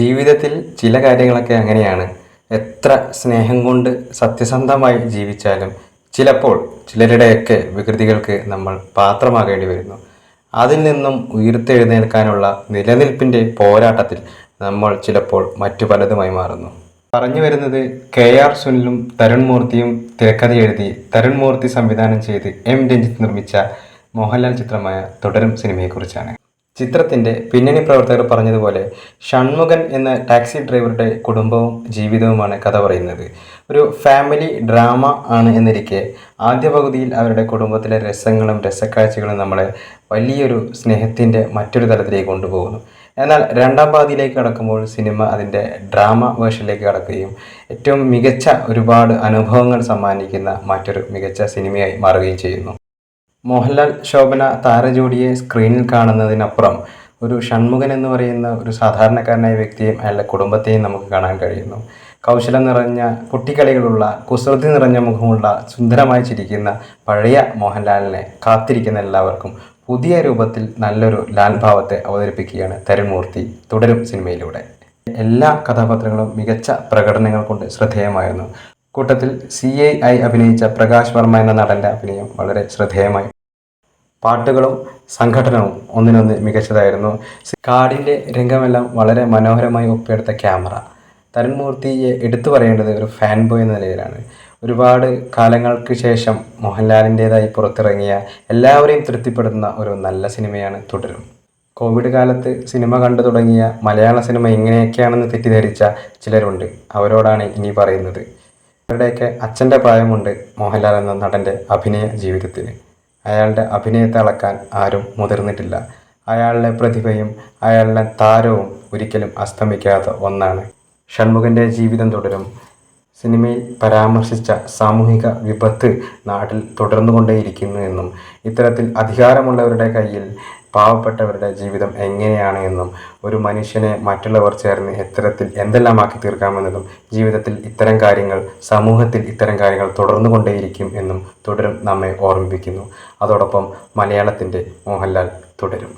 ജീവിതത്തിൽ ചില കാര്യങ്ങളൊക്കെ അങ്ങനെയാണ്. എത്ര സ്നേഹം കൊണ്ട് സത്യസന്ധമായി ജീവിച്ചാലും ചിലപ്പോൾ ചിലരുടെയൊക്കെ വികൃതികൾക്ക് നമ്മൾ പാത്രമാകേണ്ടി വരുന്നു. അതിൽ നിന്നും ഉയർത്തെഴുന്നേൽക്കാനുള്ള നിലനിൽപ്പിൻ്റെ പോരാട്ടത്തിൽ നമ്മൾ ചിലപ്പോൾ മറ്റു പലതുമായി മാറുന്നു. പറഞ്ഞു വരുന്നത് KR സുനിലും തരുൺ മൂർത്തിയും തിരക്കഥ എഴുതി തരുൺ മൂർത്തി സംവിധാനം ചെയ്ത് M രഞ്ജിത്ത് നിർമ്മിച്ച മോഹൻലാൽ ചിത്രമായ തുടരും സിനിമയെക്കുറിച്ചാണ്. ചിത്രത്തിൻ്റെ പിന്നണി പ്രവർത്തകർ പറഞ്ഞതുപോലെ ഷൺമുഖൻ എന്ന ടാക്സി ഡ്രൈവറുടെ കുടുംബവും ജീവിതവുമാണ് കഥ പറയുന്നത്. ഒരു ഫാമിലി ഡ്രാമ ആണ് എന്നിരിക്കെ ആദ്യ പകുതിയിൽ അവരുടെ കുടുംബത്തിലെ രസങ്ങളും രസക്കാഴ്ചകളും നമ്മളെ വലിയൊരു സ്നേഹത്തിൻ്റെ മറ്റൊരു തലത്തിലേക്ക് കൊണ്ടുപോകുന്നു. എന്നാൽ രണ്ടാം പാതിയിലേക്ക് കടക്കുമ്പോൾ സിനിമ അതിൻ്റെ ഡ്രാമ വേർഷനിലേക്ക് കടക്കുകയും ഏറ്റവും മികച്ച ഒരുപാട് അനുഭവങ്ങൾ സമ്മാനിക്കുന്ന മറ്റൊരു മികച്ച സിനിമയായി മാറുകയും ചെയ്യുന്നു. മോഹൻലാൽ ശോഭന താരജോഡിയെ സ്ക്രീനിൽ കാണുന്നതിനപ്പുറം ഒരു ഷൺമുഖൻ എന്ന് പറയുന്ന ഒരു സാധാരണക്കാരനായ വ്യക്തിയെയും അയാളുടെ കുടുംബത്തെയും നമുക്ക് കാണാൻ കഴിയുന്നു. കൗശലം നിറഞ്ഞ കുട്ടിക്കളികളുള്ള കുസൃതി നിറഞ്ഞ മുഖമുള്ള സുന്ദരമായി ചിരിക്കുന്ന പഴയ മോഹൻലാലിനെ കാത്തിരിക്കുന്ന എല്ലാവർക്കും പുതിയ രൂപത്തിൽ നല്ലൊരു ലാൽഭാവത്തെ അവതരിപ്പിക്കുകയാണ് തരുൺ മൂർത്തി തുടരും സിനിമയിലൂടെ. എല്ലാ കഥാപാത്രങ്ങളും മികച്ച പ്രകടനങ്ങൾ കൊണ്ട് ശ്രദ്ധേയമായിരുന്നു. കൂട്ടത്തിൽ CI അഭിനയിച്ച പ്രകാശ് വർമ്മ എന്ന നടൻ്റെ അഭിനയം വളരെ ശ്രദ്ധേയമായി. പാട്ടുകളും സംഘടനവും ഒന്നിനൊന്ന് മികച്ചതായിരുന്നു. കാടിൻ്റെ രംഗമെല്ലാം വളരെ മനോഹരമായി ഒപ്പിയെടുത്ത ക്യാമറ. തരുൺ മൂർത്തിയെ എടുത്തു പറയേണ്ടത് ഒരു ഫാൻ ബോയ് എന്ന നിലയിലാണ്. ഒരുപാട് കാലങ്ങൾക്ക് ശേഷം മോഹൻലാലിൻ്റേതായി പുറത്തിറങ്ങിയ എല്ലാവരെയും തൃപ്തിപ്പെടുത്തുന്ന ഒരു നല്ല സിനിമയാണ് തുടരും. കോവിഡ് കാലത്ത് സിനിമ കണ്ടു തുടങ്ങിയ മലയാള സിനിമ ഇങ്ങനെയൊക്കെയാണെന്ന് തെറ്റിദ്ധരിച്ച ചിലരുണ്ട്. അവരോടാണ് ഇനി പറയുന്നത്. അവരുടെയൊക്കെ അച്ഛൻ്റെ പ്രായമുണ്ട് മോഹൻലാൽ എന്ന നടൻ്റെ അഭിനയ ജീവിതത്തിന്. അയാളുടെ അഭിനയത്തെ അളക്കാൻ ആരും മുതിർന്നിട്ടില്ല. അയാളുടെ പ്രതിഭയും അയാളുടെ താരവും ഒരിക്കലും അസ്തമിക്കാത്ത ഒന്നാണ്. ഷൺമുഖൻ്റെ ജീവിതം തുടരും സിനിമയിൽ പരാമർശിച്ച സാമൂഹിക വിപത്ത് നാട്ടിൽ തുടർന്നുകൊണ്ടേയിരിക്കുന്നു എന്നും ഇത്തരത്തിൽ അധികാരമുള്ളവരുടെ കയ്യിൽ പാവപ്പെട്ടവരുടെ ജീവിതം എങ്ങനെയാണ് എന്നും ഒരു മനുഷ്യനെ മറ്റുള്ളവർ ചേർന്ന് ഇത്തരത്തിൽ എന്തെല്ലാമാക്കി തീർക്കാമെന്നതും ജീവിതത്തിൽ ഇത്തരം കാര്യങ്ങൾ സമൂഹത്തിൽ ഇത്തരം കാര്യങ്ങൾ തുടർന്നുകൊണ്ടേയിരിക്കും എന്നും തുടരും നമ്മെ ഓർമ്മിപ്പിക്കുന്നു. അതോടൊപ്പം മലയാളത്തിൻ്റെ മോഹൻലാൽ തുടരും.